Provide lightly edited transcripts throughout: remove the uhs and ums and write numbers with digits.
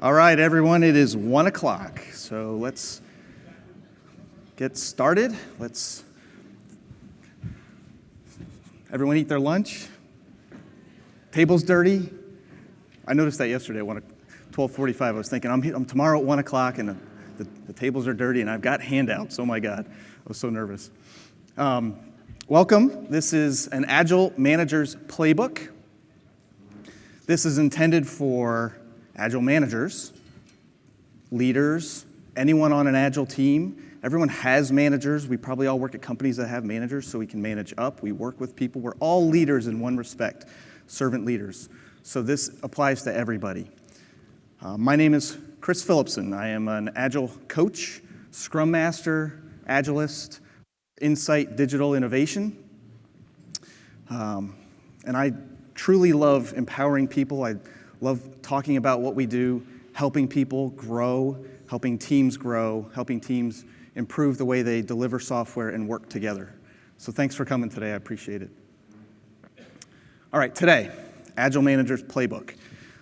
All right, everyone, it is 1 o'clock, so let's get started. Everyone eat their lunch. Table's dirty. I noticed that yesterday at 12:45. I was thinking, I'm tomorrow at 1 o'clock, and the tables are dirty, and I've got handouts. Oh, my God. I was so nervous. Welcome. This is an Agile Manager's Playbook. This is intended for Agile managers, leaders, anyone on an Agile team. Everyone has managers. We probably all work at companies that have managers, so we can manage up. We work with people. We're all leaders in one respect, servant leaders. So this applies to everybody. My name is Chris Philipsen. I am an Agile coach, Scrum Master, Agilist, Insight Digital Innovation. And I truly love empowering people. I love talking about what we do, helping people grow, helping teams grow, helping teams improve the way they deliver software and work together. So thanks for coming today. I appreciate it. All right, today, Agile Manager's Playbook.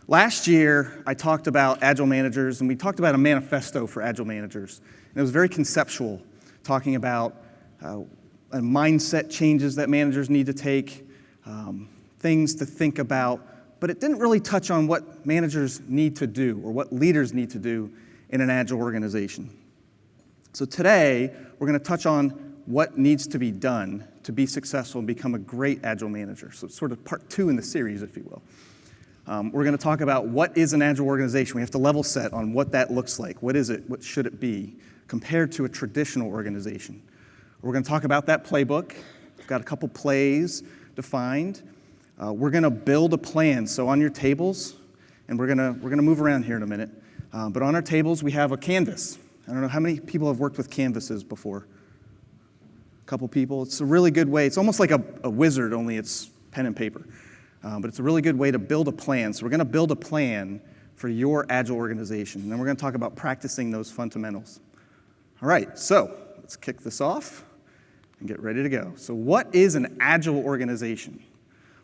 Last year, I talked about Agile managers, and we talked about a manifesto for Agile managers. And it was very conceptual, talking about mindset changes that managers need to take, things to think about, but it didn't really touch on what managers need to do or what leaders need to do in an Agile organization. So today, we're going to touch on what needs to be done to be successful and become a great Agile manager. So it's sort of part 2 in the series, if you will. We're going to talk about what is an Agile organization. We have to level set on what that looks like. What is it? What should it be compared to a traditional organization? We're going to talk about that playbook. We've got a couple plays defined. We're going to build a plan. So on your tables, and we're going to move around here in a minute, but on our tables we have a canvas. I don't know how many people have worked with canvases before. A couple people. It's a really good way. It's almost like a wizard, only it's pen and paper. But it's a really good way to build a plan. So we're going to build a plan for your Agile organization. And then we're going to talk about practicing those fundamentals. All right, so let's kick this off and get ready to go. So what is an Agile organization?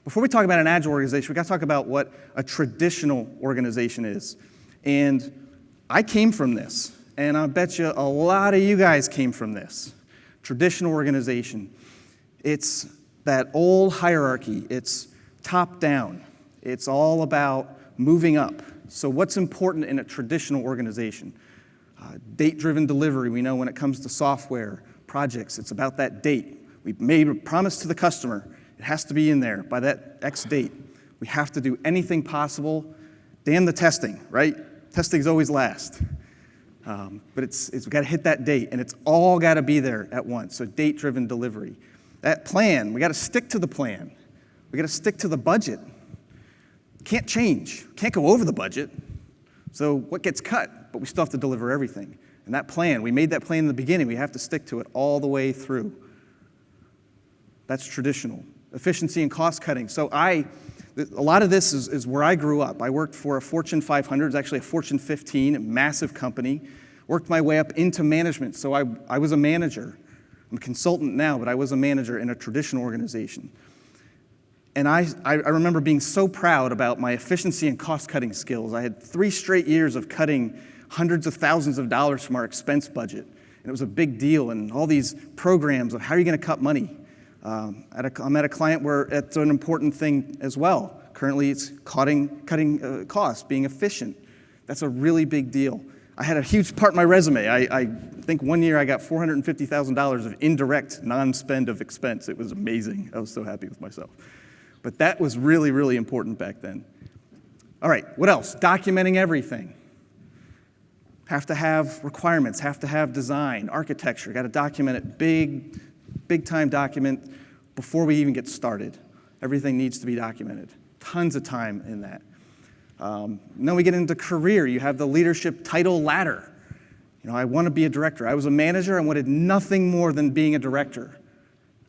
Before we talk about an Agile organization, we've got to talk about what a traditional organization is. And I came from this, and I bet you a lot of you guys came from this. Traditional organization. It's that old hierarchy. It's top down. It's all about moving up. So what's important in a traditional organization? Date-driven delivery. We know when it comes to software projects, it's about that date. We've made a promise to the customer. It has to be in there by that X date. We have to do anything possible. Damn the testing, right? Testing's always last. But we've got to hit that date, and it's all got to be there at once. So date-driven delivery. That plan, we got to stick to the plan. We got to stick to the budget. Can't change. Can't go over the budget. So what gets cut? But we still have to deliver everything. And that plan, we made that plan in the beginning. We have to stick to it all the way through. That's traditional. Efficiency and cost cutting. So a lot of this is where I grew up. I worked for a Fortune 500, it's actually a Fortune 15, a massive company. Worked my way up into management. So I was a manager. I'm a consultant now, but I was a manager in a traditional organization. And I remember being so proud about my efficiency and cost-cutting skills. I had 3 straight years of cutting hundreds of thousands of dollars from our expense budget. And it was a big deal, and all these programs of how are you going to cut money? I'm at a client where it's an important thing as well. Currently, it's cutting costs, being efficient. That's a really big deal. I had a huge part in my resume. I think one year I got $450,000 of indirect non-spend of expense. It was amazing. I was so happy with myself. But that was really, really important back then. All right, what else? Documenting everything. Have to have requirements, have to have design, architecture. Got to document it, big time document before we even get started. Everything needs to be documented. Tons of time in that. Then we get into career. You have the leadership title ladder. I want to be a director. I was a manager. I wanted nothing more than being a director.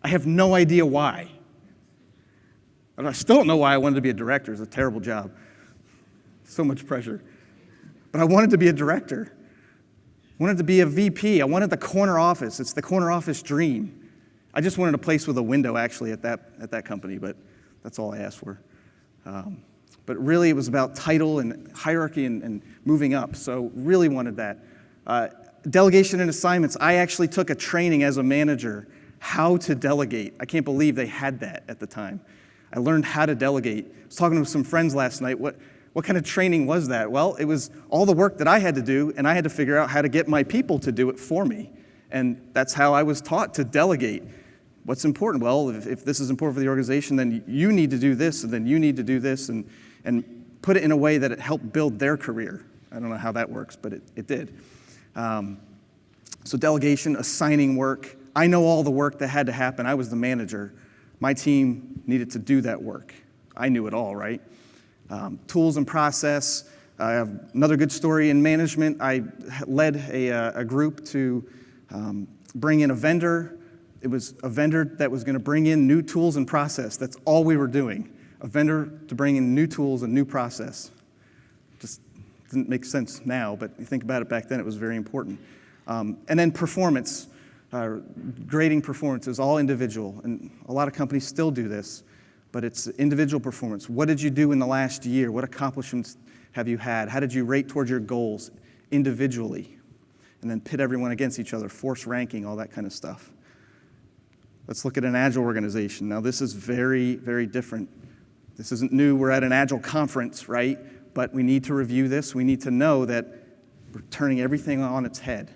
I have no idea why. I still don't know why I wanted to be a director. It's a terrible job. So much pressure. But I wanted to be a director. I wanted to be a VP. I wanted the corner office. It's the corner office dream. I just wanted a place with a window, actually, at that company, but that's all I asked for. But really, it was about title and hierarchy and moving up. So really wanted that. Delegation and assignments. I actually took a training as a manager, how to delegate. I can't believe they had that at the time. I learned how to delegate. I was talking with some friends last night. What kind of training was that? Well, it was all the work that I had to do, and I had to figure out how to get my people to do it for me. And that's how I was taught to delegate. What's important? Well, if this is important for the organization, then you need to do this, and then you need to do this, and put it in a way that it helped build their career. I don't know how that works, but it did. So delegation, assigning work. I know all the work that had to happen. I was the manager. My team needed to do that work. I knew it all, right? Tools and process. I have another good story in management. I led a group to bring in a vendor. It was a vendor that was going to bring in new tools and process. That's all we were doing. A vendor to bring in new tools and new process. Just didn't make sense now, but you think about it back then, it was very important. And then performance. Grading performance is all individual, and a lot of companies still do this, but it's individual performance. What did you do in the last year? What accomplishments have you had? How did you rate towards your goals individually? And then pit everyone against each other, force ranking, all that kind of stuff. Let's look at an Agile organization. Now, this is very, very different. This isn't new. We're at an Agile conference, right? But we need to review this. We need to know that we're turning everything on its head.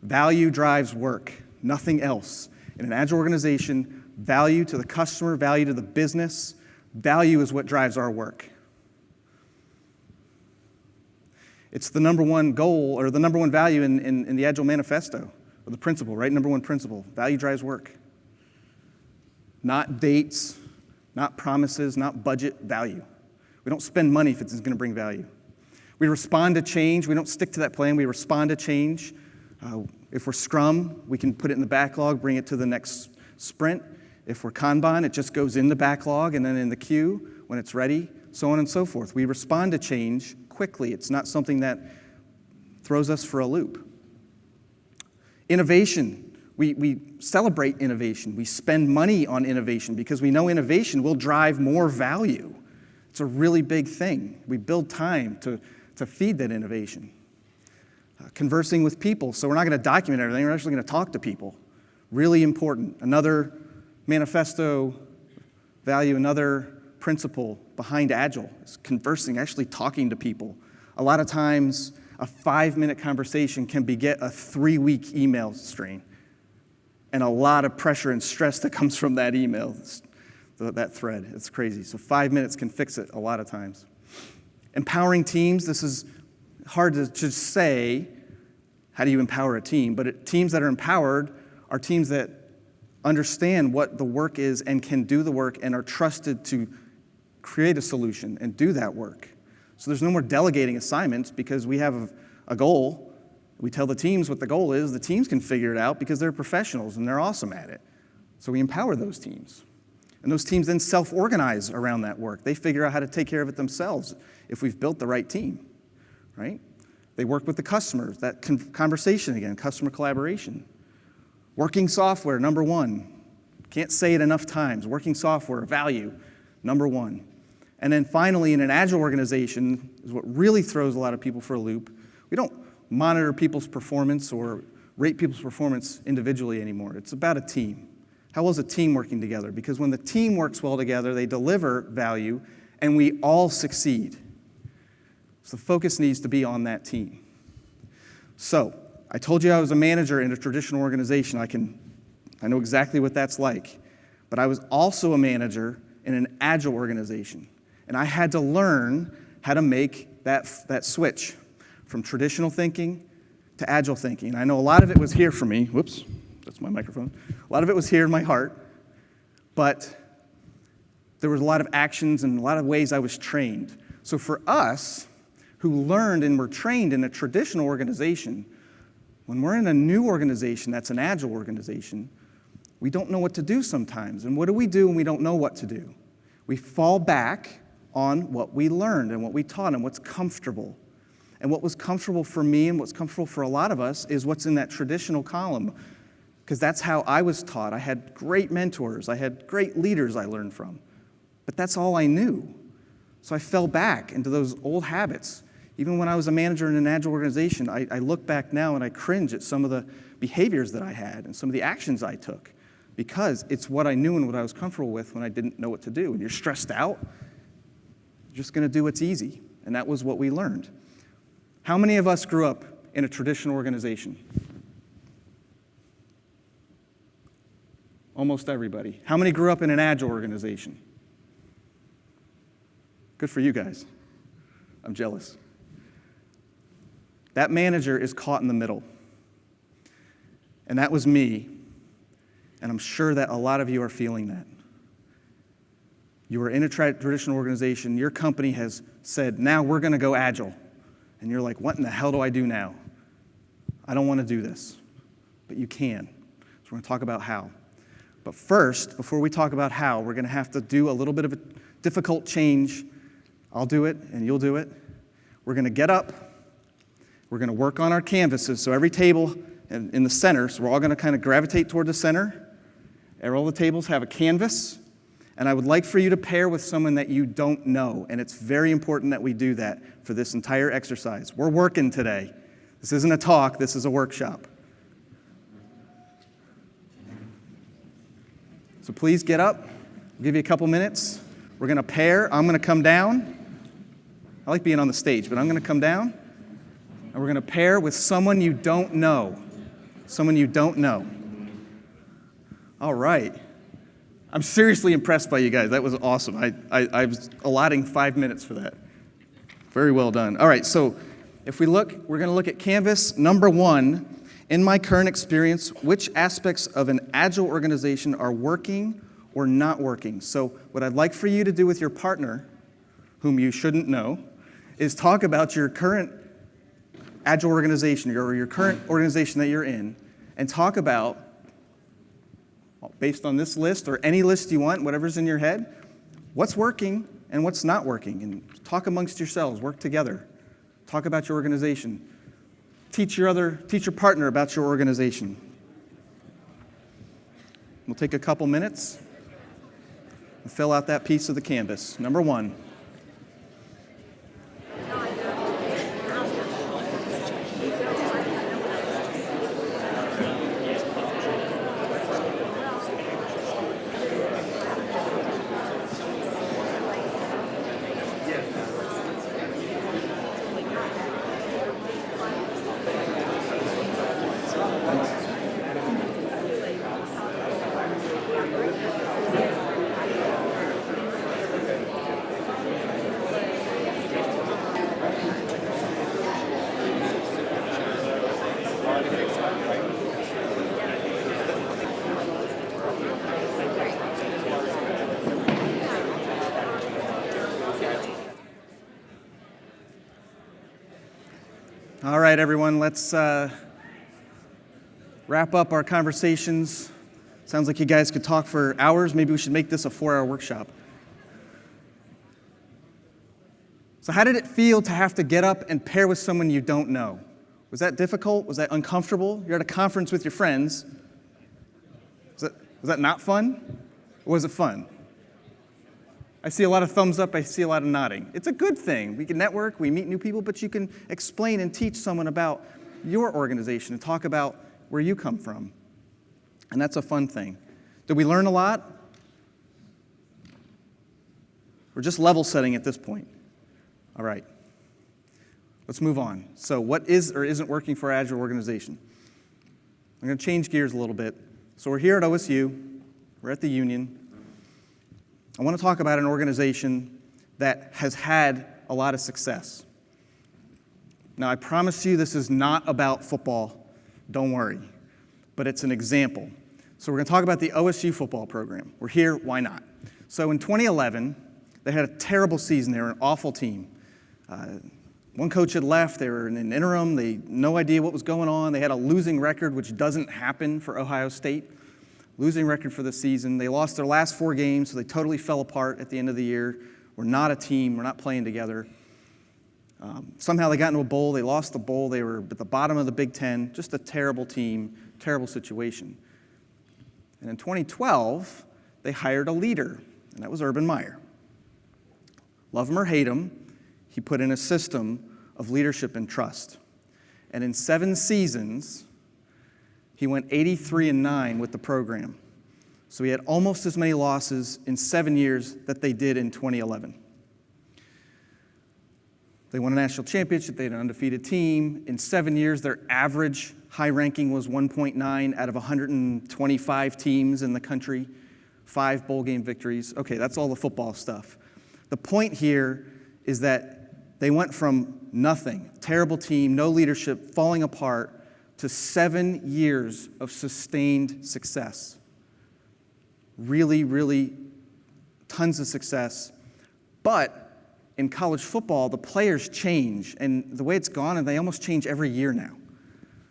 Value drives work, nothing else. In an Agile organization, value to the customer, value to the business, value is what drives our work. It's the number one goal or the number one value in the Agile manifesto, or the principle, right? Number one principle, value drives work. Not dates, not promises, not budget, value. We don't spend money if it's going to bring value. We respond to change. We don't stick to that plan. We respond to change. If we're Scrum, we can put it in the backlog, bring it to the next sprint. If we're Kanban, it just goes in the backlog and then in the queue when it's ready, so on and so forth. We respond to change quickly. It's not something that throws us for a loop. Innovation. We celebrate innovation. We spend money on innovation because we know innovation will drive more value. It's a really big thing. We build time to feed that innovation. Conversing with people. So we're not going to document everything. We're actually going to talk to people. Really important. Another manifesto value, another principle behind Agile is conversing, actually talking to people. A lot of times, a 5-minute conversation can beget a 3-week email strain. And a lot of pressure and stress that comes from that email, that thread. It's crazy. So 5 minutes can fix it a lot of times. Empowering teams. This is hard to just say, how do you empower a team? But teams that are empowered are teams that understand what the work is and can do the work and are trusted to create a solution and do that work. So there's no more delegating assignments because we have a goal. We tell the teams what the goal is. The teams can figure it out because they're professionals and they're awesome at it. So we empower those teams. And those teams then self-organize around that work. They figure out how to take care of it themselves if we've built the right team, right? They work with the customers, that conversation again, customer collaboration. Working software, number one. Can't say it enough times. Working software, value, number one. And then finally, in an Agile organization, is what really throws a lot of people for a loop. We don't monitor people's performance or rate people's performance individually anymore. It's about a team. How well is a team working together? Because when the team works well together, they deliver value, and we all succeed. So the focus needs to be on that team. So I told you I was a manager in a traditional organization. I know exactly what that's like. But I was also a manager in an Agile organization. And I had to learn how to make that switch from traditional thinking to Agile thinking. And I know a lot of it was here for me. Whoops, that's my microphone. A lot of it was here in my heart. But there was a lot of actions and a lot of ways I was trained. So for us, who learned and were trained in a traditional organization, when we're in a new organization that's an Agile organization, we don't know what to do sometimes. And what do we do when we don't know what to do? We fall back on what we learned and what we taught and what's comfortable. And what was comfortable for me and what's comfortable for a lot of us is what's in that traditional column, because that's how I was taught. I had great mentors. I had great leaders I learned from. But that's all I knew. So I fell back into those old habits. Even when I was a manager in an Agile organization, I look back now and I cringe at some of the behaviors that I had and some of the actions I took, because it's what I knew and what I was comfortable with when I didn't know what to do. And you're stressed out, you're just going to do what's easy. And that was what we learned. How many of us grew up in a traditional organization? Almost everybody. How many grew up in an Agile organization? Good for you guys. I'm jealous. That manager is caught in the middle. And that was me. And I'm sure that a lot of you are feeling that. You are in a traditional organization. Your company has said, now we're going to go Agile. And you're like, what in the hell do I do now? I don't want to do this. But you can. So we're going to talk about how. But first, before we talk about how, we're going to have to do a little bit of a difficult change. I'll do it, and you'll do it. We're going to get up. We're going to work on our canvases. So every table in the center, so we're all going to kind of gravitate toward the center. All the tables have a canvas. And I would like for you to pair with someone that you don't know. And it's very important that we do that for this entire exercise. We're working today. This isn't a talk. This is a workshop. So please get up. I'll give you a couple minutes. We're going to pair. I'm going to come down. I like being on the stage, but I'm going to come down. And we're going to pair with someone you don't know. Someone you don't know. All right. I'm seriously impressed by you guys. That was awesome. I was allotting 5 minutes for that. Very well done. All right, so if we look, we're going to look at canvas number 1. In my current experience, which aspects of an Agile organization are working or not working? So what I'd like for you to do with your partner, whom you shouldn't know, is talk about your current Agile organization or your current organization that you're in, and talk about, based on this list or any list you want, whatever's in your head, what's working and what's not working. And talk amongst yourselves, work together. Talk about your organization. Teach your partner about your organization. We'll take a couple minutes and fill out that piece of the canvas. Number 1. All right, everyone, let's wrap up our conversations. Sounds like you guys could talk for hours. Maybe we should make this a 4-hour workshop. So how did it feel to have to get up and pair with someone you don't know? Was that difficult? Was that uncomfortable? You're at a conference with your friends. Was that not fun? Or was it fun? I see a lot of thumbs up, I see a lot of nodding. It's a good thing. We can network, we meet new people, but you can explain and teach someone about your organization and talk about where you come from. And that's a fun thing. Did we learn a lot? We're just level setting at this point. All right. Let's move on. So what is or isn't working for our Agile organization? I'm going to change gears a little bit. So we're here at OSU. We're at the union. I want to talk about an organization that has had a lot of success. Now, I promise you this is not about football. Don't worry. But it's an example. So we're going to talk about the OSU football program. We're here, why not? So in 2011, they had a terrible season. They were an awful team. One coach had left. They were in an interim. They had no idea what was going on. They had a losing record, which doesn't happen for Ohio State. Losing record for the season. They lost their last 4 games, so they totally fell apart at the end of the year. We're not a team. We're not playing together. Somehow they got into a bowl. They lost the bowl. They were at the bottom of the Big Ten. Just a terrible team, terrible situation. And in 2012, they hired a leader, and that was Urban Meyer. Love him or hate him, he put in a system of leadership and trust. And in 7 seasons, he went 83-9 with the program. So he had almost as many losses in 7 years that they did in 2011. They won a national championship. They had an undefeated team. In 7 years, their average high ranking was 1.9 out of 125 teams in the country, 5 bowl game victories. Okay, that's all the football stuff. The point here is that they went from nothing, terrible team, no leadership, falling apart, to 7 years of sustained success. Really, really tons of success. But in college football, the players change, and the way it's gone, and they almost change every year now.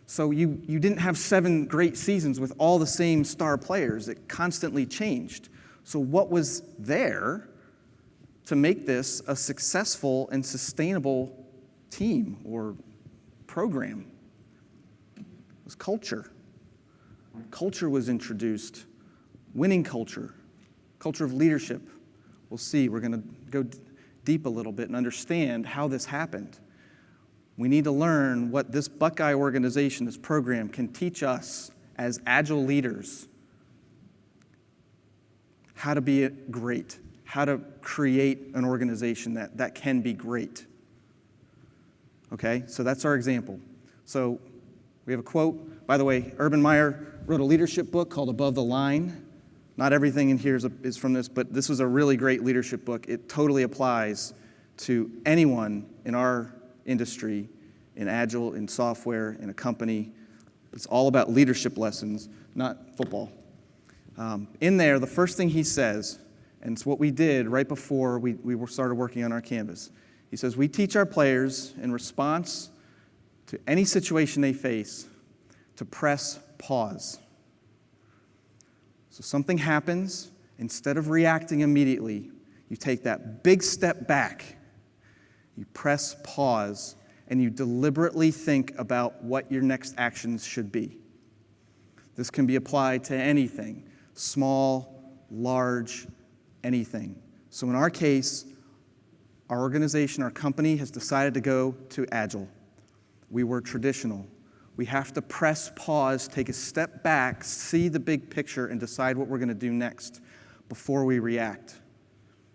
So you didn't have 7 great seasons with all the same star players. It constantly changed. So what was there to make this a successful and sustainable team or program? It was culture. Culture was introduced. Winning culture, culture of leadership. We'll see. We're going to go deep a little bit and understand how this happened. We need to learn what this Buckeye organization, this program, can teach us as Agile leaders. How to be great. How to create an organization that can be great. Okay, so that's our example. So we have a quote. By the way, Urban Meyer wrote a leadership book called Above the Line. Not everything in here is from this, but this was a really great leadership book. It totally applies to anyone in our industry, in Agile, in software, in a company. It's all about leadership lessons, not football. In there, the first thing he says, and it's what we did right before we started working on our canvas. He says, we teach our players in response to any situation they face to press pause. So something happens, instead of reacting immediately, you take that big step back, you press pause, and you deliberately think about what your next actions should be. This can be applied to anything, small, large, anything. So in our case, our organization, our company has decided to go to Agile. We were traditional. We have to press pause, take a step back, see the big picture, and decide what we're going to do next before we react.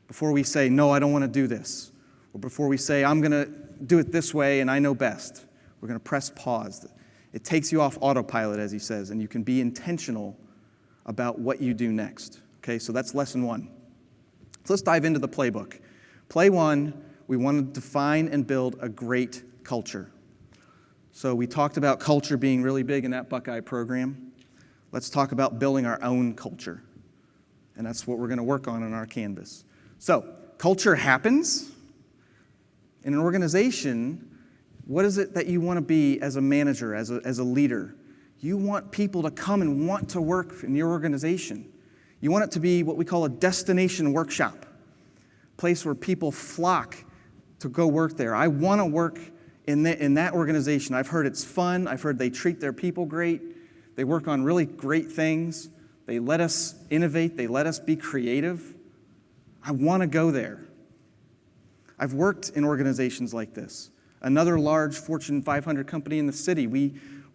Before we say, no, I don't want to do this. Or before we say, I'm going to do it this way and I know best. We're going to press pause. It takes you off autopilot, as he says, and you can be intentional about what you do next. Okay, so that's lesson 1. So let's dive into the playbook. Play 1, we want to define and build a great culture. So we talked about culture being really big in that Buckeye program. Let's talk about building our own culture. And that's what we're going to work on in our canvas. So culture happens. In an organization, what is it that you want to be as a manager, as a leader? You want people to come and want to work in your organization. You want it to be what we call a destination workshop, a place where people flock to go work there. I want to work in that organization. I've heard it's fun. I've heard they treat their people great. They work on really great things. They let us innovate. They let us be creative. I want to go there. I've worked in organizations like this. Another large Fortune 500 company in the city.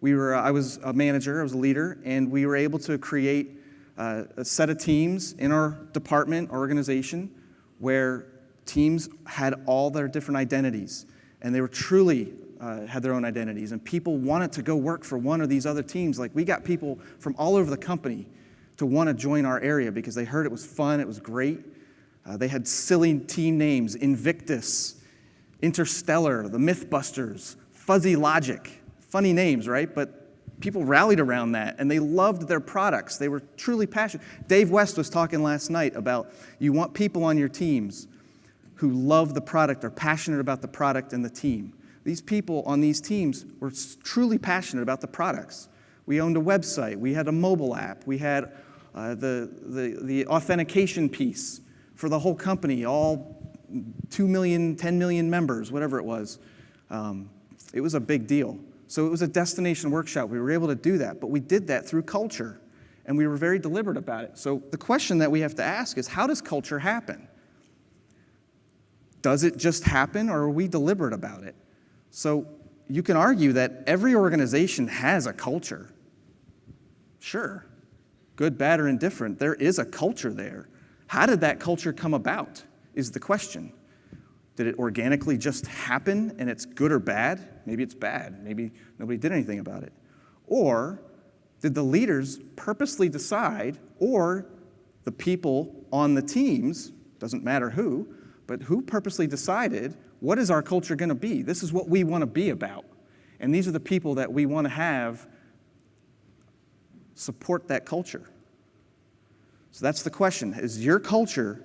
I was a manager, I was a leader, and we were able to create a set of teams in our department, our organization, where teams had all their different identities. And they were truly had their own identities. And people wanted to go work for one of these other teams. Like, we got people from all over the company to want to join our area because they heard it was fun, it was great. They had silly team names: Invictus, Interstellar, the Mythbusters, Fuzzy Logic. Funny names, right? But people rallied around that, and they loved their products. They were truly passionate. Dave West was talking last night about you want people on your teams who love the product, are passionate about the product and the team. These people on these teams were truly passionate about the products. We owned a website. We had a mobile app. We had the authentication piece for the whole company, all 2 million, 10 million members, whatever it was. It was a big deal. So it was a destination workshop. We were able to do that, but we did that through culture, and we were very deliberate about it. So the question that we have to ask is, how does culture happen? Does it just happen, or are we deliberate about it? So you can argue that every organization has a culture. Sure, good, bad, or indifferent, there is a culture there. How did that culture come about is the question. Did it organically just happen and it's good or bad? Maybe it's bad. Maybe nobody did anything about it. Or did the leaders purposely decide, or the people on the teams, doesn't matter who, but who purposely decided, what is our culture going to be? This is what we want to be about. And these are the people that we want to have support that culture. So that's the question. Is your culture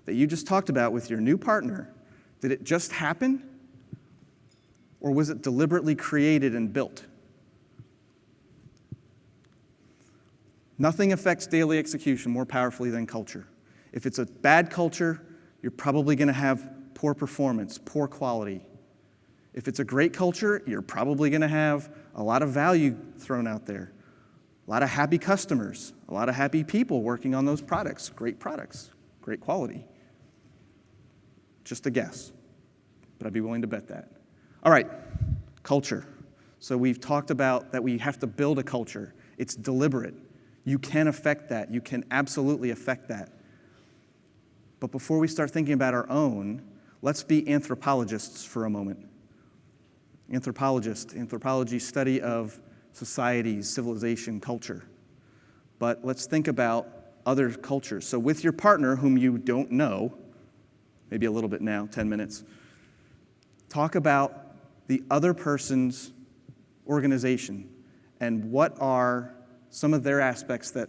that you just talked about with your new partner, did it just happen? Or was it deliberately created and built? Nothing affects daily execution more powerfully than culture. If it's a bad culture, you're probably going to have poor performance, poor quality. If it's a great culture, you're probably going to have a lot of value thrown out there, a lot of happy customers, a lot of happy people working on those products, great quality. Just a guess, but I'd be willing to bet that. All right, culture. So we've talked about that we have to build a culture. It's deliberate. You can affect that. You can absolutely affect that. But before we start thinking about our own, let's be anthropologists for a moment. Anthropology, study of societies, civilization, culture. But let's think about other cultures. So with your partner, whom you don't know, maybe a little bit now, 10 minutes, talk about the other person's organization and what are some of their aspects that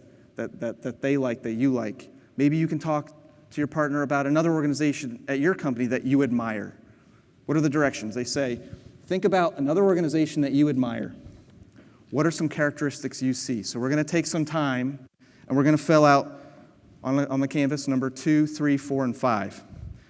they like, that you like. Maybe you can talk to your partner about another organization at your company that you admire. What are the directions? They say, think about another organization that you admire. What are some characteristics you see? So we're going to take some time, and we're going to fill out on the canvas number 2, 3, 4, and 5.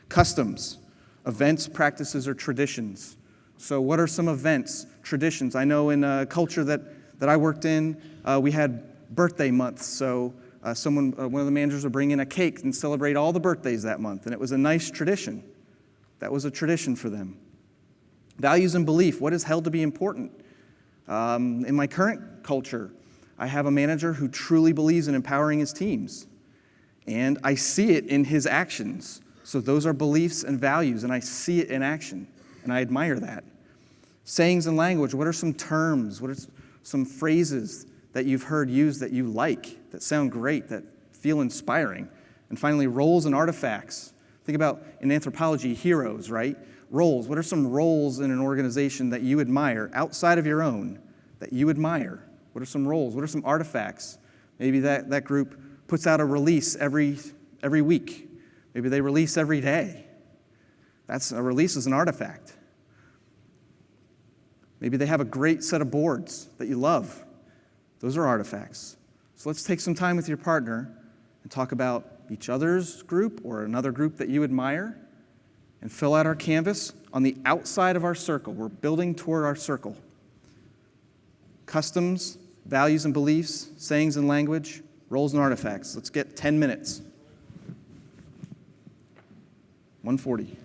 Customs, events, practices, or traditions. So what are some events, traditions? I know in a culture that I worked in, we had birthday months. So one of the managers would bring in a cake and celebrate all the birthdays that month, and it was a nice tradition. That was a tradition for them. Values and belief, what is held to be important? In my current culture, I have a manager who truly believes in empowering his teams, and I see it in his actions. So those are beliefs and values, and I see it in action, and I admire that. Sayings and language, what are some terms? What are some phrases that you've heard used that you like, that sound great, that feel inspiring? And finally, roles and artifacts. Think about, in anthropology, heroes, right? Roles. What are some roles in an organization that you admire, outside of your own, that you admire? What are some roles? What are some artifacts? Maybe that group puts out a release every week. Maybe they release every day. A release is an artifact. Maybe they have a great set of boards that you love. Those are artifacts. So let's take some time with your partner and talk about each other's group or another group that you admire, and fill out our canvas on the outside of our circle. We're building toward our circle. Customs, values and beliefs, sayings and language, roles and artifacts. Let's get 10 minutes. 1:40.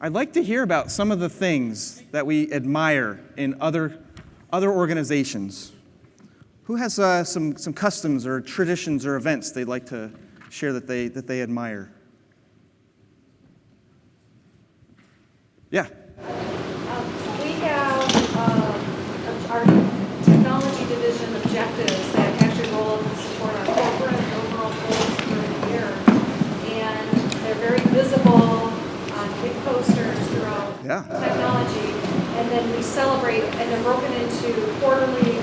I'd like to hear about some of the things that we admire in other organizations. Who has some customs or traditions or events they'd like to share that they admire? Yeah. We have our technology division objectives that actually roll up and support our corporate and overall goals for the year. And they're very visible on big posters throughout technology. And then we celebrate, and they're broken into quarterly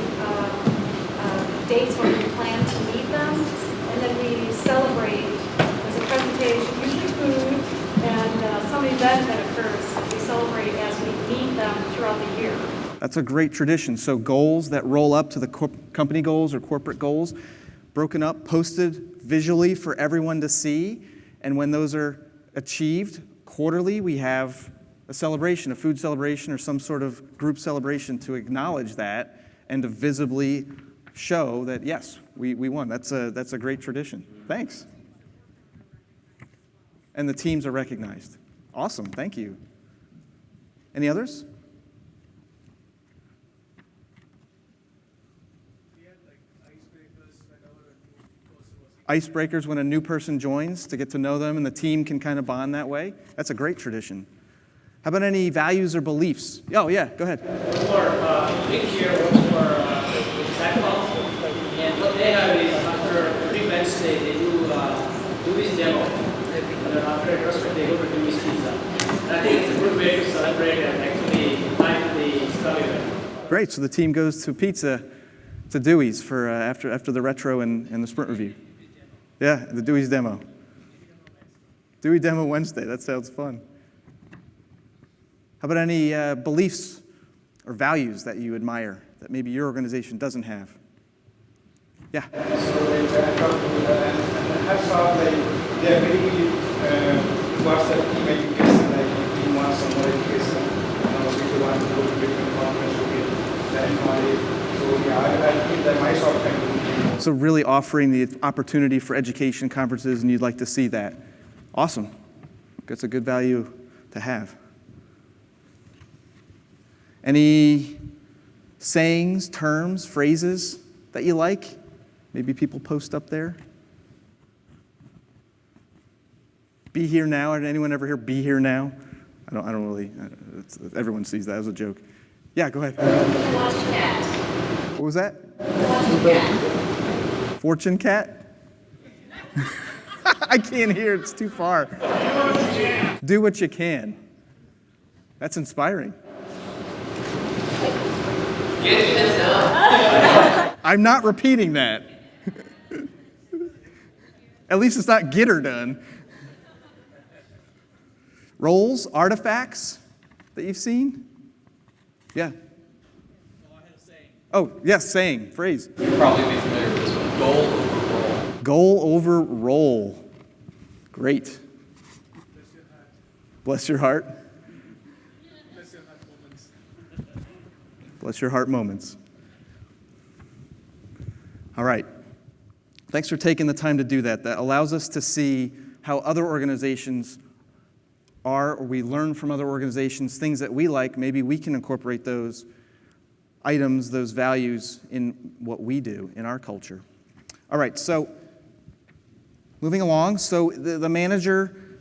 dates when we plan to meet them. And then we celebrate. There's a presentation, usually food, and some some event that occurs, we celebrate as we meet them throughout the year. That's a great tradition. So goals that roll up to the company goals or corporate goals, broken up, posted visually for everyone to see. And when those are achieved quarterly, we have a celebration, a food celebration or some sort of group celebration to acknowledge that and to visibly show that, yes, we won. That's a great tradition. Thanks. And the teams are recognized. Awesome. Thank you. Any others? Icebreakers when a new person joins to get to know them and the team can kind of bond that way. That's a great tradition. How about any values or beliefs? Oh, yeah, go ahead. For each year, for cycles, and what they have is after every Wednesday, they do this demo. And then after retrospect, they go to Dewey's Pizza. And I think it's a good way to celebrate and actually find the stuff event. Great, so the team goes to pizza to Dewey's for after the retro and the sprint review. Yeah, the Dewey's demo. Dewey Demo Wednesday, that sounds fun. How about any beliefs or values that you admire that maybe your organization doesn't have? Yeah. So they talk and I saw they are very what's the team education, like if you want some more education, if you want to go to different conference to get that knowledge. So yeah, I think that my software can do. So really offering the opportunity for education conferences, and you'd like to see that. Awesome. That's a good value to have. Any sayings, terms, phrases that you like? Maybe people post up there. Be here now. Did anyone ever hear "be here now"? I don't really. Everyone sees that as a joke. Yeah, go ahead. Watch cat. What was that? Watch cat. Fortune cat? I can't hear. It's too far. Do what you can. That's inspiring. I'm not repeating that. At least it's not get her done. Roles, artifacts that you've seen? Yeah. Oh, yes, saying, phrase. You'll probably be familiar with this one. Goal over role. Goal over role. Great. Bless your heart. Bless your heart moments. Bless your heart moments. All right. Thanks for taking the time to do that. That allows us to see how other organizations are, or we learn from other organizations, things that we like. Maybe we can incorporate those items, those values in what we do in our culture. All right, so moving along. So the manager,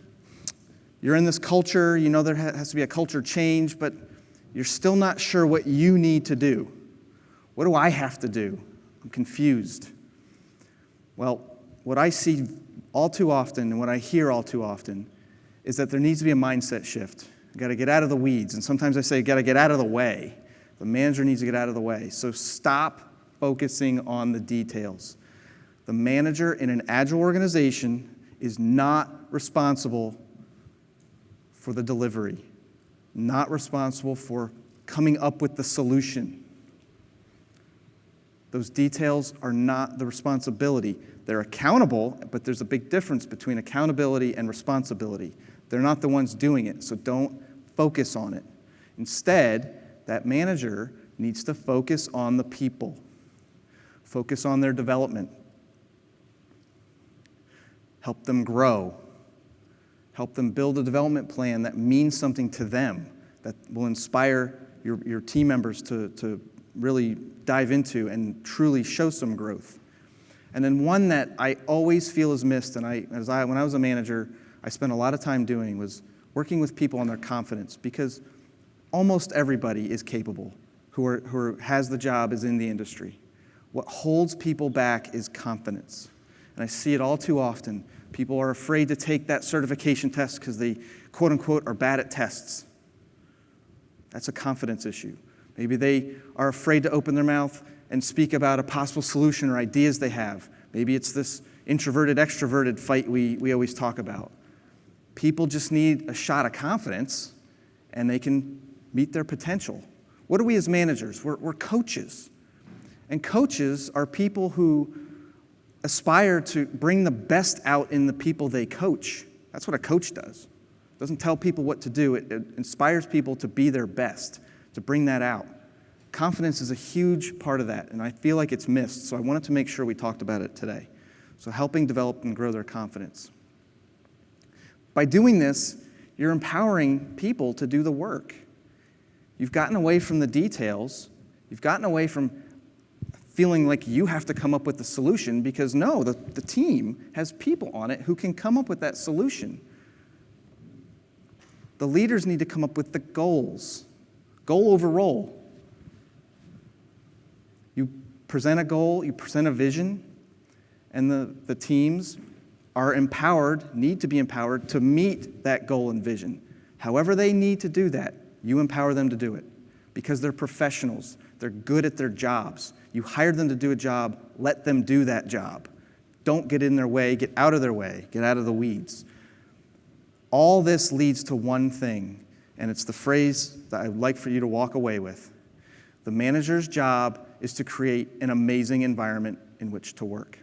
you're in this culture, you know there has to be a culture change, but you're still not sure what you need to do. What do I have to do? I'm confused. Well, what I see all too often and what I hear all too often is that there needs to be a mindset shift. You got to get out of the weeds. And sometimes I say, you got to get out of the way. The manager needs to get out of the way. So stop focusing on the details. The manager in an agile organization is not responsible for the delivery, not responsible for coming up with the solution. Those details are not the responsibility. They're accountable, but there's a big difference between accountability and responsibility. They're not the ones doing it, so don't focus on it. Instead, that manager needs to focus on the people, focus on their development, help them grow, help them build a development plan that means something to them, that will inspire your team members to really dive into and truly show some growth. And then one that I always feel is missed, and when I was a manager, I spent a lot of time doing, was working with people on their confidence, because almost everybody is capable who has the job, is in the industry. What holds people back is confidence. And I see it all too often. People are afraid to take that certification test because they, quote unquote, are bad at tests. That's a confidence issue. Maybe they are afraid to open their mouth and speak about a possible solution or ideas they have. Maybe it's this introverted, extroverted fight we always talk about. People just need a shot of confidence, and they can meet their potential. What are we as managers? We're coaches. And coaches are people who aspire to bring the best out in the people they coach. That's what a coach does. It doesn't tell people what to do. It inspires people to be their best, to bring that out. Confidence is a huge part of that, and I feel like it's missed, so I wanted to make sure we talked about it today. So helping develop and grow their confidence. By doing this, you're empowering people to do the work. You've gotten away from the details. You've gotten away from feeling like you have to come up with the solution, because no, the team has people on it who can come up with that solution. The leaders need to come up with the goals. Goal over role. You present a goal, you present a vision, and the teams are empowered, need to be empowered to meet that goal and vision. However they need to do that, you empower them to do it because they're professionals. They're good at their jobs. You hired them to do a job, let them do that job. Don't get in their way, get out of their way, get out of the weeds. All this leads to one thing, and it's the phrase that I'd like for you to walk away with. The manager's job is to create an amazing environment in which to work.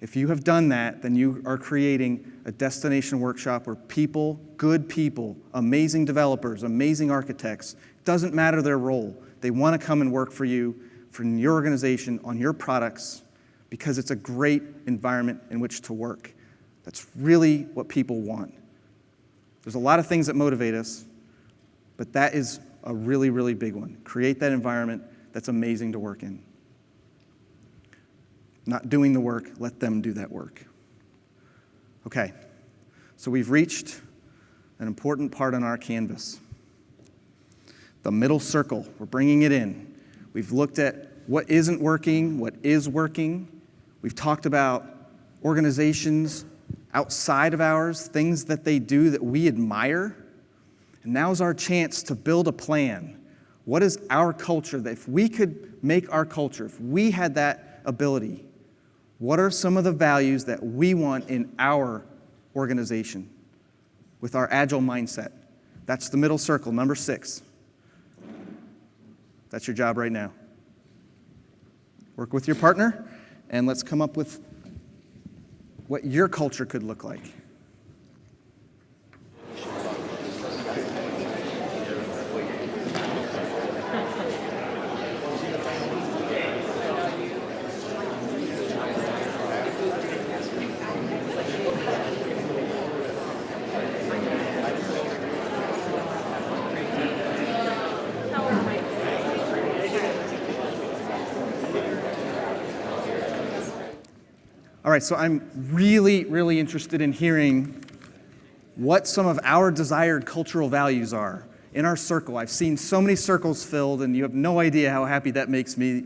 If you have done that, then you are creating a destination workshop where people, good people, amazing developers, amazing architects, doesn't matter their role, they want to come and work for you, for your organization, on your products, because it's a great environment in which to work. That's really what people want. There's a lot of things that motivate us, but that is a really, really big one. Create that environment that's amazing to work in. Not doing the work, let them do that work. Okay, so we've reached an important part on our canvas. The middle circle, we're bringing it in. We've looked at what isn't working, what is working. We've talked about organizations outside of ours, things that they do that we admire. And now's our chance to build a plan. What is our culture? That if we could make our culture, if we had that ability, what are some of the values that we want in our organization with our Agile mindset? That's the middle circle, number 6. That's your job right now. Work with your partner, and let's come up with what your culture could look like. All right, so I'm really, really interested in hearing what some of our desired cultural values are in our circle. I've seen so many circles filled, and you have no idea how happy that makes me.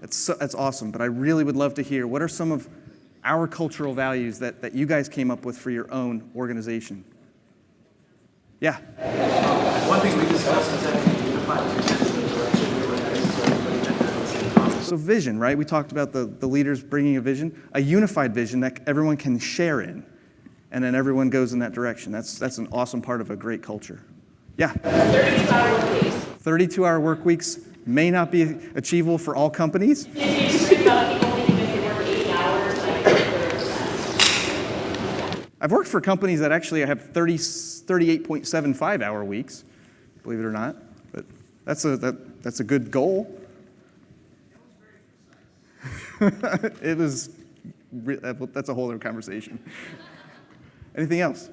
That's awesome, but I really would love to hear what are some of our cultural values that you guys came up with for your own organization. Yeah? One thing we discussed is that the unified potential direction we were heading, so everybody had the same concept. So vision, right? We talked about the leaders bringing a vision, a unified vision that everyone can share in, and then everyone goes in that direction. That's an awesome part of a great culture. Yeah? 32-hour work weeks. 32-hour work weeks may not be achievable for all companies. It's true about people thinking that they work 80 hours, like 30%. I've worked for companies that actually have 38.75-hour weeks, believe it or not, but that's a good goal. That's a whole other conversation. Anything else?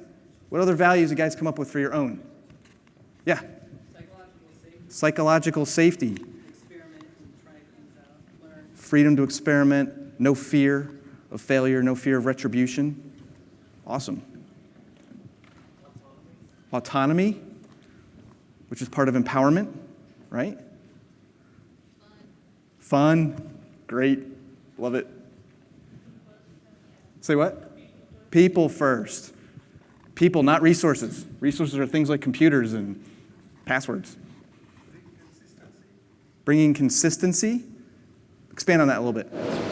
What other values you guys come up with for your own? Yeah? Psychological safety. Experiment and try things out, learn. Freedom to experiment, no fear of failure, no fear of retribution. Awesome. Autonomy, which is part of empowerment, right? Fun. Great. Love it. Say what? People first. People, not resources. Resources are things like computers and passwords. Bringing consistency. Expand on that a little bit.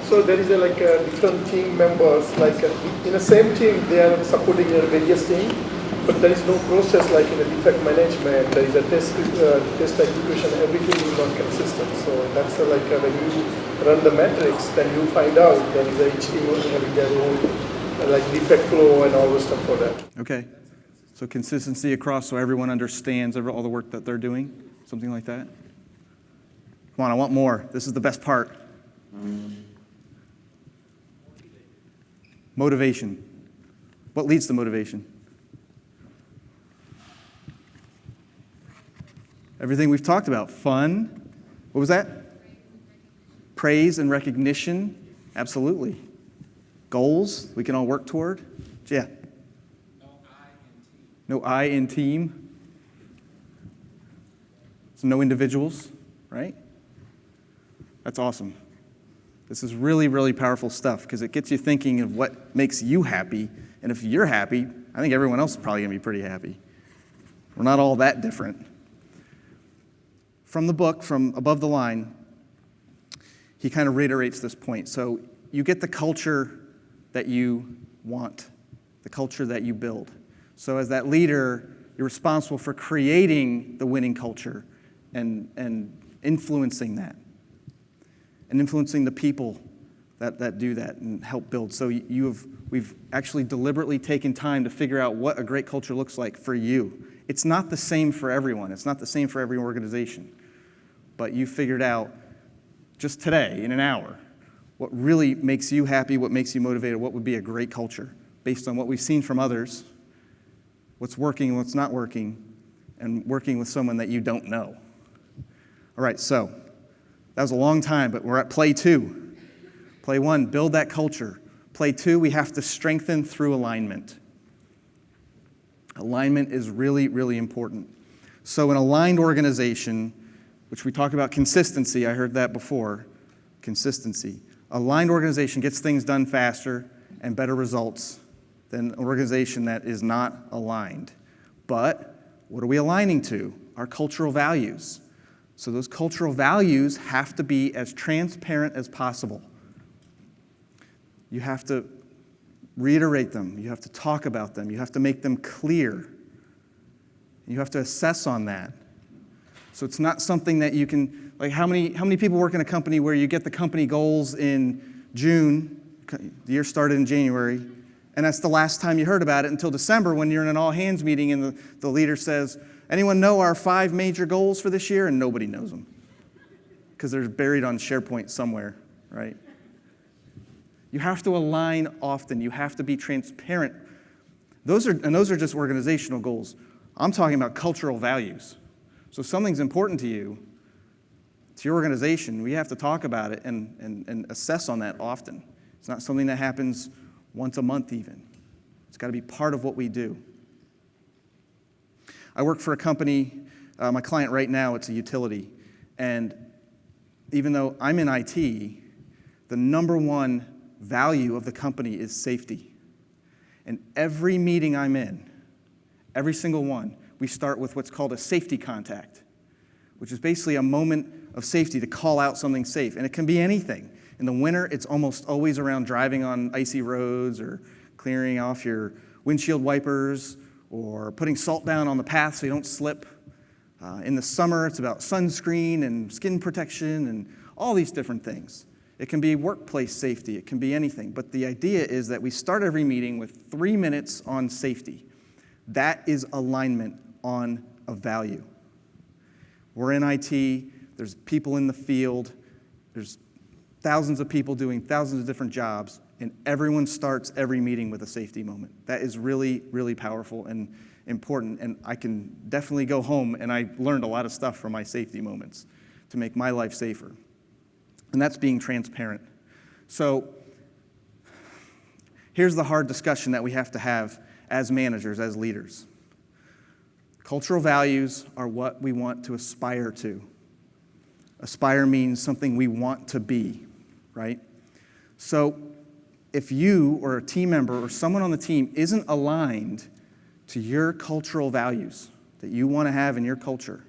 So there is different team members, in the same team, they are supporting various teams. But there is no process like in a defect management. There is a test execution. Everything is not consistent. So that's when you run the metrics, then you find out that each team is having their own defect flow and all the stuff for that. Okay. So consistency across so everyone understands all the work that they're doing, something like that. Come on, I want more. This is the best part. Motivation. What leads to motivation? Everything we've talked about. Fun. What was that? Praise and recognition. Absolutely. Goals we can all work toward. Yeah. No I in team. So no individuals, right? That's awesome. This is really, really powerful stuff because it gets you thinking of what makes you happy. And if you're happy, I think everyone else is probably going to be pretty happy. We're not all that different. From the book, from Above the Line, he kind of reiterates this point. So you get the culture that you want, the culture that you build. So as that leader, you're responsible for creating the winning culture and influencing that. And influencing the people that do that and help build. So we've actually deliberately taken time to figure out what a great culture looks like for you. It's not the same for everyone. It's not the same for every organization. But you figured out just today, in an hour, what really makes you happy, what makes you motivated, what would be a great culture based on what we've seen from others, what's working and what's not working, and working with someone that you don't know. All right, so that was a long time, but we're at play 2. Play 1, build that culture. Play 2, we have to strengthen through alignment. Alignment is really, really important. So an aligned organization, which we talk about consistency, I heard that before, consistency. Aligned organization gets things done faster and better results than an organization that is not aligned. But what are we aligning to? Our cultural values. So those cultural values have to be as transparent as possible. You have to reiterate them. You have to talk about them. You have to make them clear. You have to assess on that. So it's not something that you can, like how many people work in a company where you get the company goals in June, the year started in January, and that's the last time you heard about it until December when you're in an all-hands meeting and the leader says, anyone know our 5 major goals for this year? And nobody knows them because they're buried on SharePoint somewhere, right? You have to align often. You have to be transparent. Those are just organizational goals. I'm talking about cultural values. So if something's important to you, to your organization, we have to talk about it and assess on that often. It's not something that happens once a month even. It's got to be part of what we do. I work for a company, my client right now, it's a utility. And even though I'm in IT, the number one value of the company is safety. And every meeting I'm in, every single one, we start with what's called a safety contact, which is basically a moment of safety to call out something safe. And it can be anything. In the winter, it's almost always around driving on icy roads or clearing off your windshield wipers or putting salt down on the path so you don't slip. In the summer, it's about sunscreen and skin protection and all these different things. It can be workplace safety. It can be anything. But the idea is that we start every meeting with 3 minutes on safety. That is alignment on a value. We're in IT. There's people in the field. There's thousands of people doing thousands of different jobs, and everyone starts every meeting with a safety moment. That is really, really powerful and important, and I can definitely go home, and I learned a lot of stuff from my safety moments to make my life safer. And that's being transparent. So here's the hard discussion that we have to have as managers, as leaders. Cultural values are what we want to aspire to. Aspire means something we want to be, right? So if you or a team member or someone on the team isn't aligned to your cultural values that you want to have in your culture,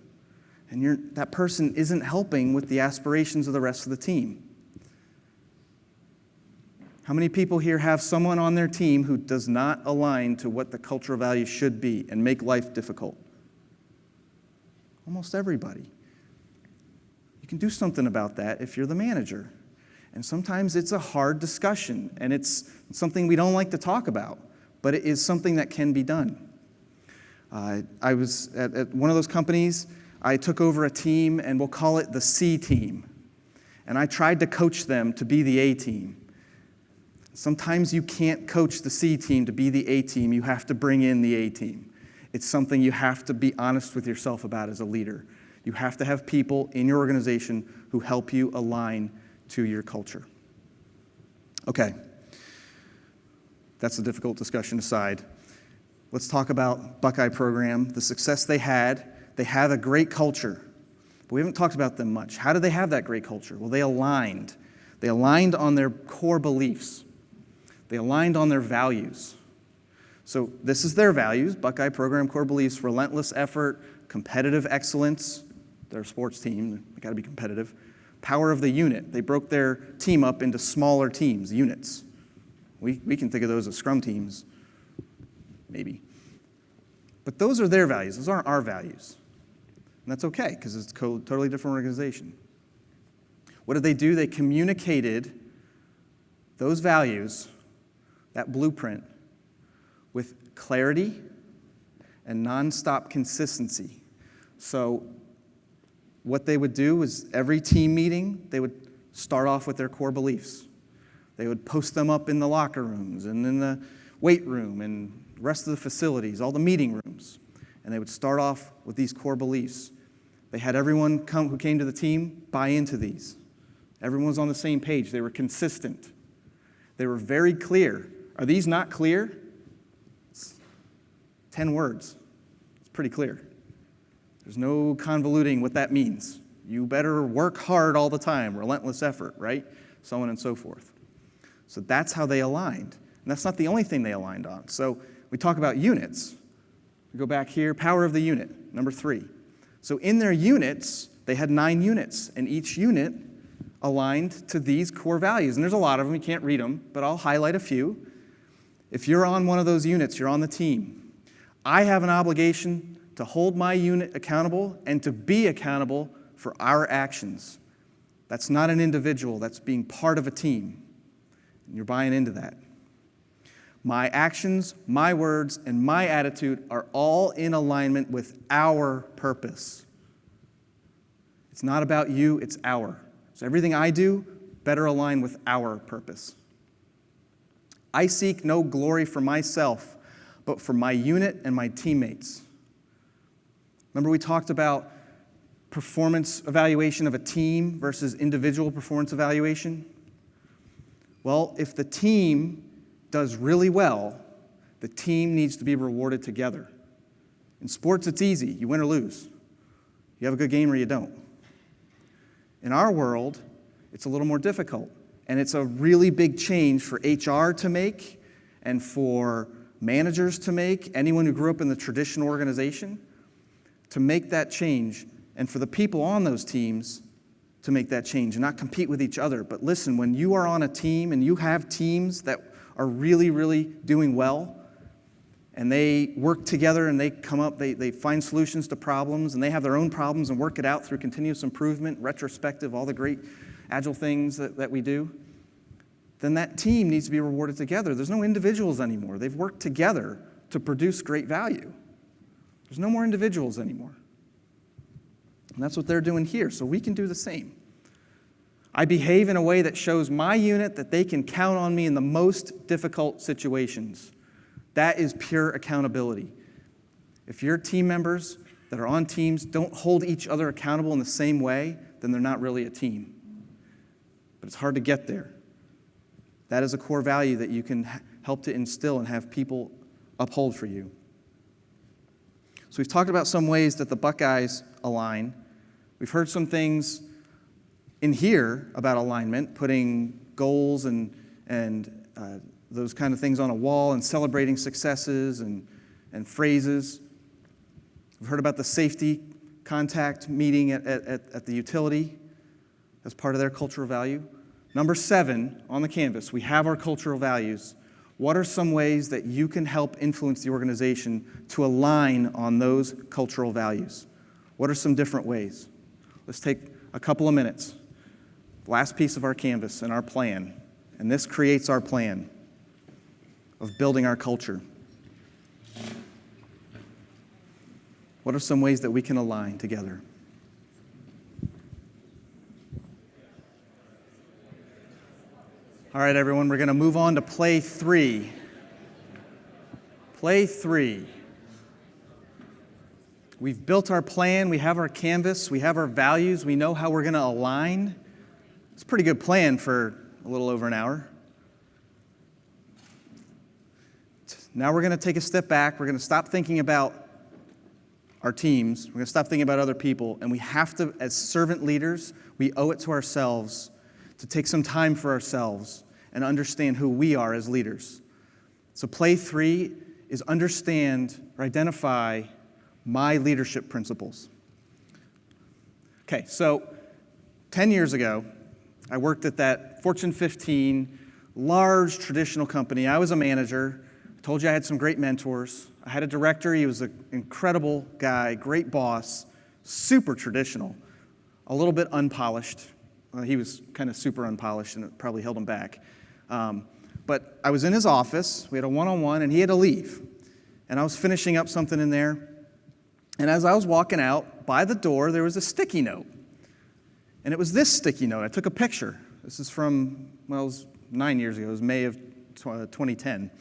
and that person isn't helping with the aspirations of the rest of the team, How many people here have someone on their team who does not align to what the cultural values should be and make life difficult? Almost everybody. You can do something about that if you're the manager. And sometimes it's a hard discussion, and it's something we don't like to talk about, but it is something that can be done. I was at one of those companies. I took over a team, and we'll call it the C team. And I tried to coach them to be the A team. Sometimes you can't coach the C team to be the A team. You have to bring in the A team. It's something you have to be honest with yourself about as a leader. You have to have people in your organization who help you align to your culture. Okay. That's a difficult discussion aside. Let's talk about Buckeye program, the success they had. They have a great culture, but we haven't talked about them much. How did they have that great culture? Well, they aligned. They aligned on their core beliefs. They aligned on their values. So this is their values, Buckeye program core beliefs: relentless effort, competitive excellence. They're a sports team, they got to be competitive. Power of the unit. They broke their team up into smaller teams, units. We can think of those as scrum teams, maybe. But those are their values. Those aren't our values. And that's okay, because it's a totally different organization. What did they do? They communicated those values, that blueprint, with clarity and nonstop consistency. So what they would do is every team meeting, they would start off with their core beliefs. They would post them up in the locker rooms and in the weight room and the rest of the facilities, all the meeting rooms. And they would start off with these core beliefs. They had everyone who came to the team buy into these. Everyone was on the same page. They were consistent. They were very clear. Are these not clear? It's 10 words. It's pretty clear. There's no convoluting what that means. You better work hard all the time, relentless effort, right? So on and so forth. So that's how they aligned. And that's not the only thing they aligned on. So we talk about units. We go back here, power of the unit, number 3. So in their units, they had 9 units, and each unit aligned to these core values. And there's a lot of them, you can't read them, but I'll highlight a few. If you're on one of those units, you're on the team. I have an obligation to hold my unit accountable and to be accountable for our actions. That's not an individual, that's being part of a team. And you're buying into that. My actions, my words, and my attitude are all in alignment with our purpose. It's not about you, it's our. So everything I do better align with our purpose. I seek no glory for myself, but for my unit and my teammates. Remember we talked about performance evaluation of a team versus individual performance evaluation? Well, if the team does really well, the team needs to be rewarded together. In sports, it's easy. You win or lose. You have a good game or you don't. In our world, it's a little more difficult. And it's a really big change for HR to make and for managers to make, anyone who grew up in the traditional organization, to make that change, and for the people on those teams to make that change and not compete with each other. But listen, when you are on a team and you have teams that are really, really doing well, and they work together and they come up, they find solutions to problems, and they have their own problems and work it out through continuous improvement, retrospective, all the great Agile things that we do, then that team needs to be rewarded together. There's no individuals anymore. They've worked together to produce great value. There's no more individuals anymore. And that's what they're doing here, so we can do the same. I behave in a way that shows my unit that they can count on me in the most difficult situations. That is pure accountability. If your team members that are on teams don't hold each other accountable in the same way, then they're not really a team. But it's hard to get there. That is a core value that you can help to instill and have people uphold for you. So we've talked about some ways that the Buckeyes align. We've heard some things in here about alignment, putting goals and those kind of things on a wall and celebrating successes and phrases. We've heard about the safety contact meeting at the utility as part of their cultural value. Number 7 on the canvas, we have our cultural values. What are some ways that you can help influence the organization to align on those cultural values? What are some different ways? Let's take a couple of minutes. Last piece of our canvas and our plan. And this creates our plan of building our culture. What are some ways that we can align together? All right, everyone, we're going to move on to play 3. Play 3. We've built our plan, we have our canvas, we have our values, we know how we're going to align. It's a pretty good plan for a little over an hour. Now we're going to take a step back. We're going to stop thinking about our teams. We're going to stop thinking about other people. And we have to, as servant leaders, we owe it to ourselves to take some time for ourselves and understand who we are as leaders. So play 3 is understand or identify my leadership principles. Okay, so 10 years ago, I worked at that Fortune 15 large traditional company. I was a manager. I told you I had some great mentors. I had a director. He was an incredible guy, great boss, super traditional, a little bit unpolished. He was kind of super unpolished, and it probably held him back. But I was in his office. We had a one-on-one, and he had to leave. And I was finishing up something in there. And as I was walking out, by the door, there was a sticky note. And it was this sticky note. I took a picture. This is from, well, it was 9 years ago. It was May of 2010.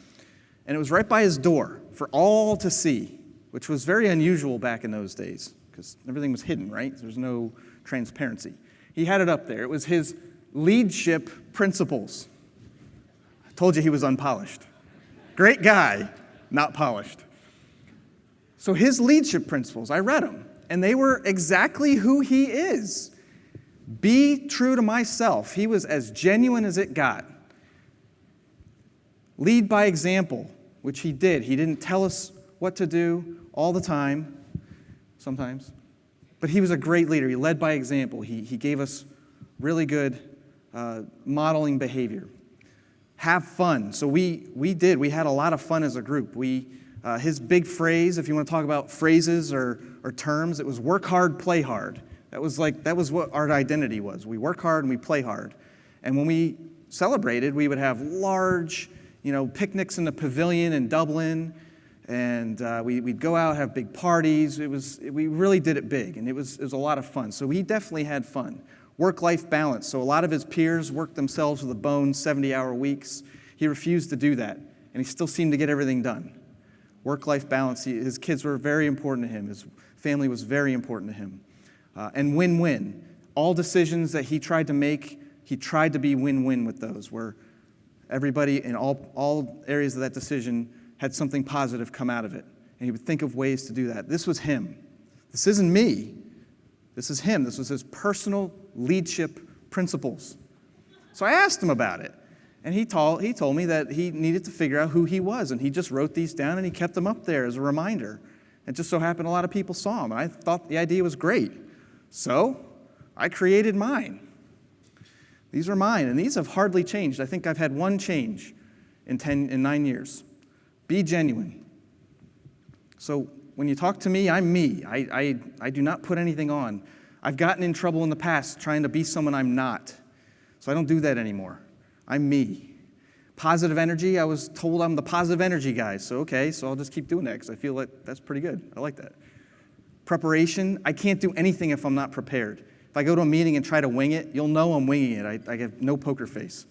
And it was right by his door for all to see, which was very unusual back in those days because everything was hidden, right? There's no transparency. He had it up there. It was his Leadship Principles. I told you he was unpolished. Great guy, not polished. So his Leadership Principles, I read them, and they were exactly who he is. Be true to myself. He was as genuine as it got. Lead by example, which he did. He didn't tell us what to do all the time, sometimes. But he was a great leader. He led by example. He gave us really good modeling behavior. Have fun. So we had a lot of fun as a group. His big phrase, if you want to talk about phrases or terms, it was work hard, play hard. That was what our identity was. We work hard and we play hard. And when we celebrated, we would have large, picnics in the pavilion in Dublin, and we'd go out, have big parties. We really did it big, and it was a lot of fun. So we definitely had fun. Work-life balance. So a lot of his peers worked themselves to the bone, 70-hour weeks. He refused to do that, and he still seemed to get everything done. Work-life balance. His kids were very important to him. His family was very important to him. And win-win. All decisions that he tried to make, he tried to be win-win with those, where everybody in all areas of that decision had something positive come out of it. And he would think of ways to do that. This was him. This isn't me. This is him. This was his personal leadership principles. So I asked him about it. And he told me that he needed to figure out who he was. And he just wrote these down and he kept them up there as a reminder. And just so happened a lot of people saw them. And I thought the idea was great. So I created mine. These are mine, and these have hardly changed. I think I've had one change in 9 years. Be genuine. So when you talk to me, I'm me. I do not put anything on. I've gotten in trouble in the past trying to be someone I'm not. So I don't do that anymore. I'm me. Positive energy, I was told I'm the positive energy guy. So I'll just keep doing that because I feel like that's pretty good. I like that. Preparation, I can't do anything if I'm not prepared. If I go to a meeting and try to wing it, you'll know I'm winging it. I have no poker face.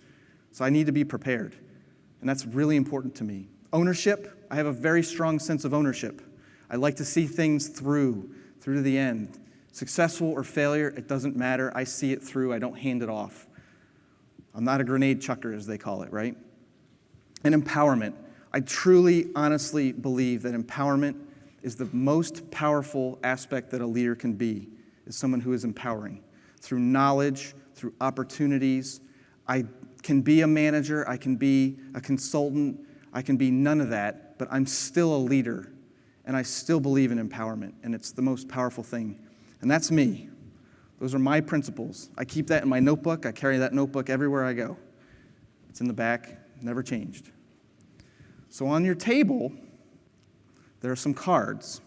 So I need to be prepared. And that's really important to me. Ownership, I have a very strong sense of ownership. I like to see things through to the end. Successful or failure, it doesn't matter. I see it through. I don't hand it off. I'm not a grenade chucker, as they call it, right? And empowerment. I truly, honestly believe that empowerment is the most powerful aspect that a leader can be, is someone who is empowering. Through knowledge, through opportunities. I can be a manager, I can be a consultant, I can be none of that, but I'm still a leader, and I still believe in empowerment, and it's the most powerful thing. And that's me. Those are my principles. I keep that in my notebook. I carry that notebook everywhere I go. It's in the back, never changed. So on your table, there are some cards,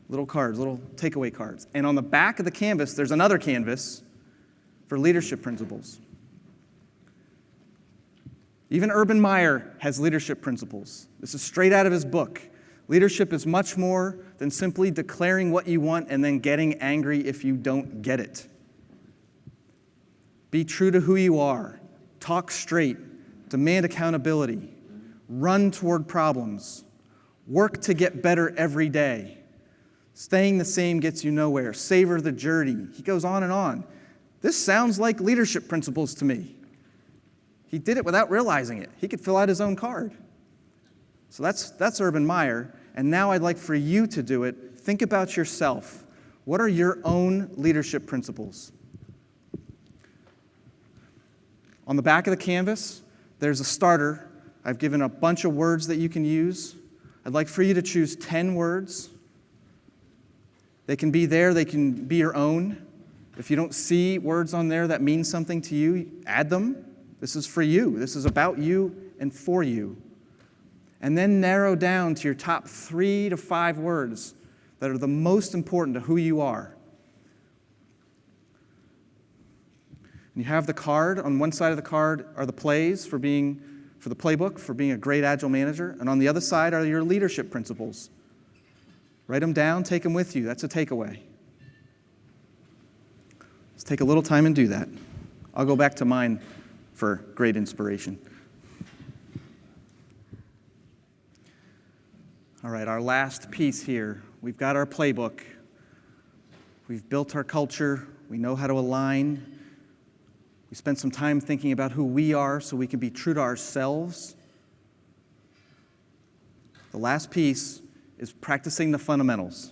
little takeaway cards. And on the back of the canvas, there's another canvas for leadership principles. Even Urban Meyer has leadership principles. This is straight out of his book. Leadership is much more than simply declaring what you want and then getting angry if you don't get it. Be true to who you are. Talk straight. Demand accountability. Run toward problems. Work to get better every day. Staying the same gets you nowhere. Savor the journey. He goes on and on. This sounds like leadership principles to me. He did it without realizing it. He could fill out his own card. So that's Urban Meyer. And now I'd like for you to do it. Think about yourself. What are your own leadership principles? On the back of the canvas, there's a starter. I've given a bunch of words that you can use. I'd like for you to choose 10 words. They can be there. They can be your own. If you don't see words on there that mean something to you, add them. This is for you. This is about you and for you. And then narrow down to your top 3 to 5 words that are the most important to who you are. And you have the card. On one side of the card are the plays for the playbook, for being a great Agile manager. And on the other side are your leadership principles. Write them down, take them with you. That's a takeaway. Let's take a little time and do that. I'll go back to mine for great inspiration. All right, our last piece here. We've got our playbook. We've built our culture. We know how to align. We spent some time thinking about who we are so we can be true to ourselves. The last piece is practicing the fundamentals.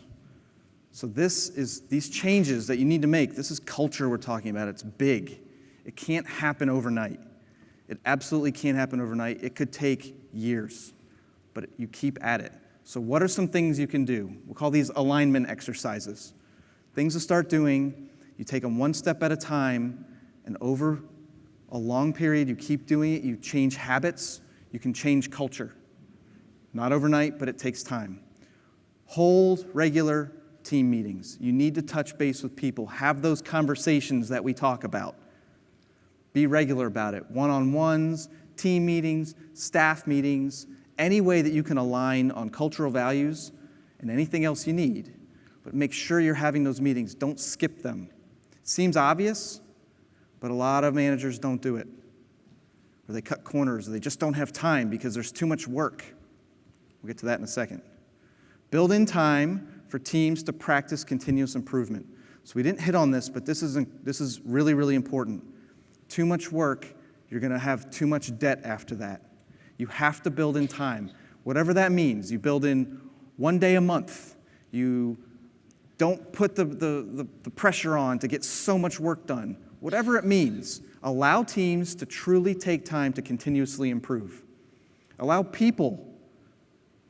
So these changes that you need to make, this is culture we're talking about. It's big. It can't happen overnight. It absolutely can't happen overnight. It could take years, but you keep at it. So what are some things you can do? We'll call these alignment exercises. Things to start doing. You take them one step at a time, and over a long period, you keep doing it. You change habits. You can change culture. Not overnight, but it takes time. Hold regular team meetings. You need to touch base with people. Have those conversations that we talk about. Be regular about it. One-on-ones, team meetings, staff meetings, any way that you can align on cultural values and anything else you need. But make sure you're having those meetings. Don't skip them. It seems obvious, but a lot of managers don't do it. Or they cut corners, or they just don't have time because there's too much work. We'll get to that in a second. Build in time for teams to practice continuous improvement. So we didn't hit on this, but this is really, really important. Too much work, you're going to have too much debt after that. You have to build in time. Whatever that means, you build in 1 day a month. You don't put the pressure on to get so much work done. Whatever it means, allow teams to truly take time to continuously improve. Allow people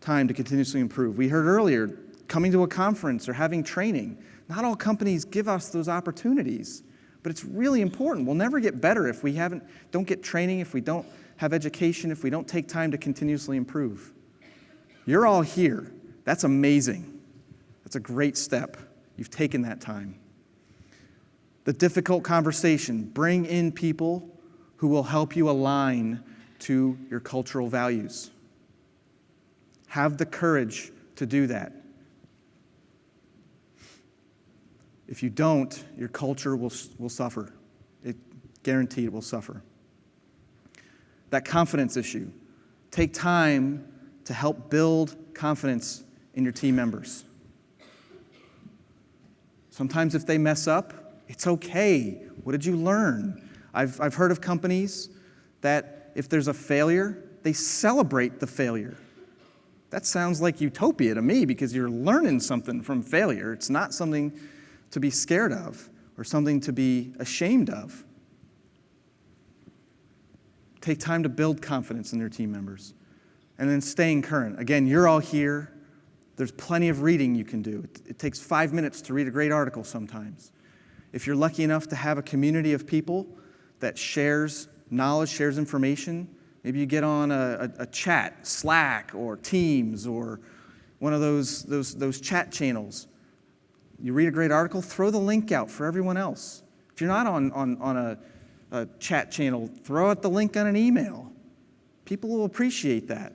time to continuously improve. We heard earlier, coming to a conference or having training. Not all companies give us those opportunities, but it's really important. We'll never get better if we don't get training, if we don't have education, if we don't take time to continuously improve. You're all here. That's amazing. That's a great step. You've taken that time. The difficult conversation. Bring in people who will help you align to your cultural values. Have the courage to do that. If you don't, your culture will suffer. Guaranteed it will suffer. That confidence issue. Take time to help build confidence in your team members. Sometimes if they mess up, it's okay. What did you learn? I've heard of companies that if there's a failure, they celebrate the failure. That sounds like utopia to me because you're learning something from failure. It's not something to be scared of or something to be ashamed of. Take time to build confidence in your team members. And then staying current. Again, you're all here. There's plenty of reading you can do. It takes 5 minutes to read a great article sometimes. If you're lucky enough to have a community of people that shares knowledge, shares information, maybe you get on a chat, Slack or Teams or one of those chat channels. You read a great article, throw the link out for everyone else. If you're not on a chat channel, throw out the link on an email. People will appreciate that.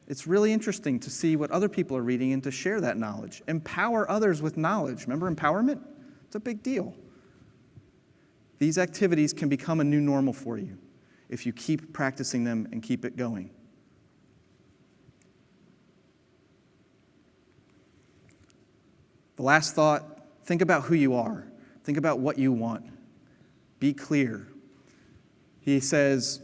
It's really interesting to see what other people are reading and to share that knowledge. Empower others with knowledge. Remember empowerment? It's a big deal. These activities can become a new normal for you if you keep practicing them and keep it going. The last thought, think about who you are. Think about what you want. Be clear. He says,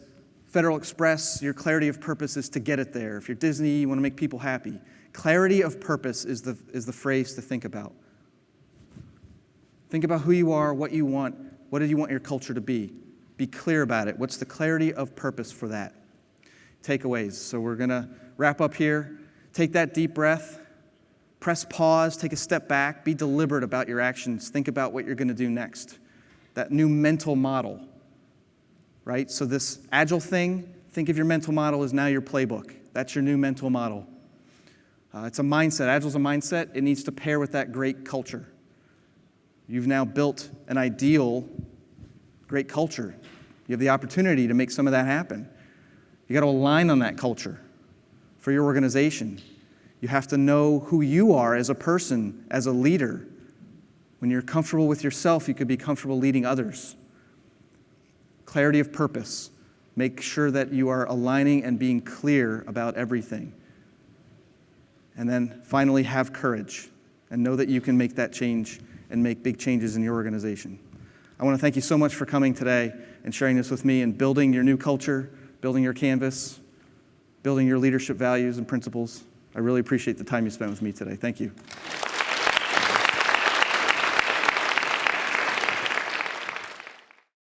Federal Express, your clarity of purpose is to get it there. If you're Disney, you want to make people happy. Clarity of purpose is the phrase to think about. Think about who you are, what you want, what do you want your culture to be. Be clear about it. What's the clarity of purpose for that? Takeaways. So we're going to wrap up here. Take that deep breath. Press pause. Take a step back. Be deliberate about your actions. Think about what you're going to do next. That new mental model. Right? So this Agile thing, think of your mental model as now your playbook. That's your new mental model. It's a mindset. Agile's a mindset. It needs to pair with that great culture. You've now built an ideal, great culture. You have the opportunity to make some of that happen. You got to align on that culture for your organization. You have to know who you are as a person, as a leader. When you're comfortable with yourself, you could be comfortable leading others. Clarity of purpose. Make sure that you are aligning and being clear about everything. And then finally, have courage and know that you can make that change and make big changes in your organization. I want to thank you so much for coming today and sharing this with me and building your new culture, building your canvas, building your leadership values and principles. I really appreciate the time you spent with me today. Thank you.